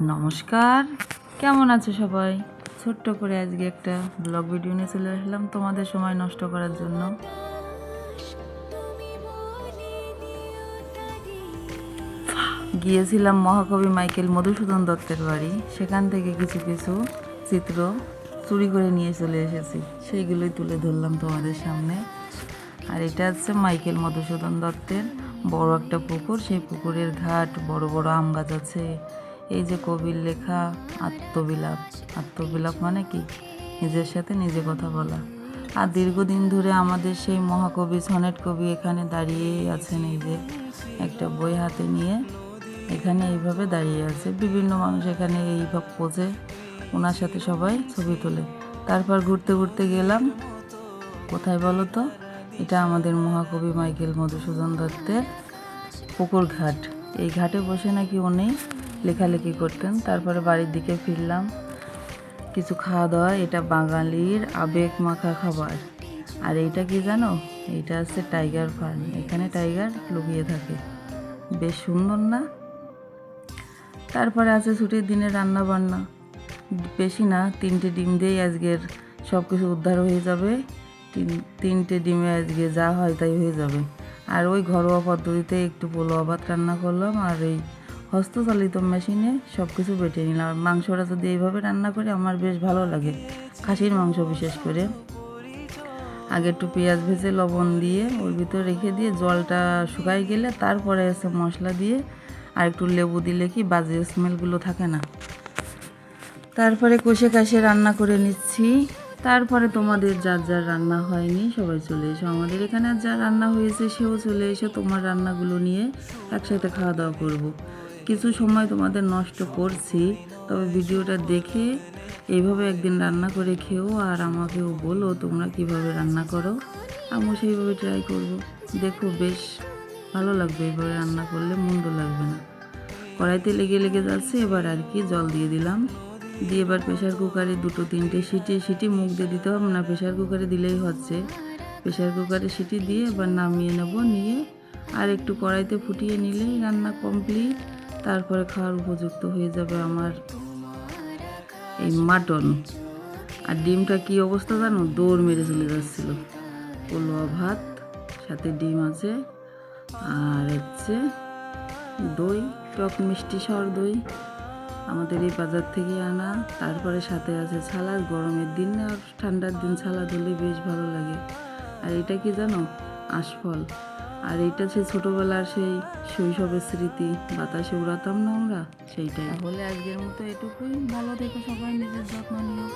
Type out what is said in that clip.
নমস্কার, কেমন আছো সবাই? ছোট্ট করে আজকে একটা ব্লগ ভিডিও নিয়ে চলে আসলাম তোমাদের সময় নষ্ট করার জন্য। গিয়েছিলাম মহাকবি মাইকেল মধুসূদন দত্তের বাড়ি, সেখান থেকে কিছু কিছু চিত্র চুরি করে নিয়ে চলে এসেছি, সেইগুলোই তুলে ধরলাম তোমাদের সামনে। আর এটা হচ্ছে মাইকেল মধুসূদন দত্তের বড় একটা পুকুর, সেই পুকুরের ঘাট, বড় বড় আম গাছ আছে। এই যে কবির লেখা আত্মবিলাপ, আত্মবিলাপ মানে কি? নিজের সাথে নিজে কথা বলা। আর দীর্ঘদিন ধরে আমাদের সেই মহাকবি, সনেট কবি এখানে দাঁড়িয়েই আছেন। এই যে একটা বই হাতে নিয়ে এখানে এইভাবে দাঁড়িয়ে আছে। বিভিন্ন মানুষ এখানে এইভাবে পোজে ওনার সাথে সবাই ছবি তোলে। তারপর ঘুরতে ঘুরতে গেলাম কোথায় বলো তো? এটা আমাদের মহাকবি মাইকেল মধুসূদন দত্তের পুকুর ঘাট। এই ঘাটে বসে নাকি উনি লেখালেখি করতেন। তারপরে বাড়ির দিকে ফিরলাম, কিছু খাওয়া দাওয়া। এটা বাঙালির আবেগ মাখা খাবার। আর এইটা কি জানো? এইটা হচ্ছে টাইগার ফার্ম, এখানে টাইগার লুকিয়ে থাকে। বেশ সুন্দর না? তারপরে আছে ছুটির দিনে রান্না বান্না। বেশি না, 3টে ডিম দিয়েই আজকের সব কিছু উদ্ধার হয়ে যাবে। 3টে ডিমে আজকে যা হয় তাই হয়ে যাবে। আর ওই ঘরোয়া পদ্ধতিতে একটু পোলাও ভাত রান্না করলাম, আর এই হস্তচালিত মেশিনে সব কিছু বেটে নিলাম। আর মাংসটা যদি এইভাবে রান্না করি আমার বেশ ভালো লাগে, খাসির মাংস বিশেষ করে। আগে একটু পেঁয়াজ ভেজে লবণ দিয়ে ওর ভিতরে রেখে দিয়ে জলটা শুকাই গেলে তারপরে এসে মশলা দিয়ে আর একটু লেবু দিলে কি বাজে স্মেলগুলো থাকে না। তারপরে কষে কাষে রান্না করে নিচ্ছি। তারপরে তোমাদের যার যার রান্না হয়নি সবাই চলে এসো আমাদের এখানে, আর যার রান্না হয়েছে সেও চলে এসো। তোমার রান্নাগুলো নিয়ে একসাথে খাওয়া দাওয়া করব। কিছু সময় তোমাদের নষ্ট করছি, তবে ভিডিওটা দেখে এইভাবে একদিন রান্না করে খেও, আর আমাকেও বলো তোমরা কিভাবে রান্না করো। আমিও সেইভাবে ট্রাই করব। দেখো বেশ ভালো লাগবে, এইভাবে রান্না করলে মন্দ লাগবে না। কড়াইতে লেগে লেগে যাচ্ছে, এবার আর কি জল দিয়ে দিলাম। দিয়ে এবার প্রেশার কুকারে 2-3টে সিটি মুখ দিয়ে দিতে হবে না, প্রেশার কুকারে দিলেই হচ্ছে। প্রেশার কুকারে সিটি দিয়ে এবার নামিয়ে নেব, নিয়ে আর একটু কড়াইতে ফুটিয়ে নিলেই রান্না কমপ্লিট। তারপরে খাওয়ার উপযুক্ত হয়ে যাবে আমার এই মাটন। আর ডিমটা কি অবস্থা জানো? দৌড় মেরে চলে যাচ্ছিলো। পোলোয়া ভাত, সাথে ডিম আছে, আর হচ্ছে দই, টক মিষ্টি সর দই আমাদের এই বাজার থেকে আনা। তারপরে সাথে আছে সালাদ। গরমের দিন আর ঠান্ডার দিন সালাদ হলে বেশ ভালো লাগে। আর এটা কি জানো? আশফল। আর এইটা সেই ছোটোবেলার সেই শৈশবের স্মৃতি, বাতাসে উড়াতাম না আমরা, সেইটাই। তাহলে আজকের মতো এটুকুই। ভালো থেকো সবাই, নিজের যত্ন নিও।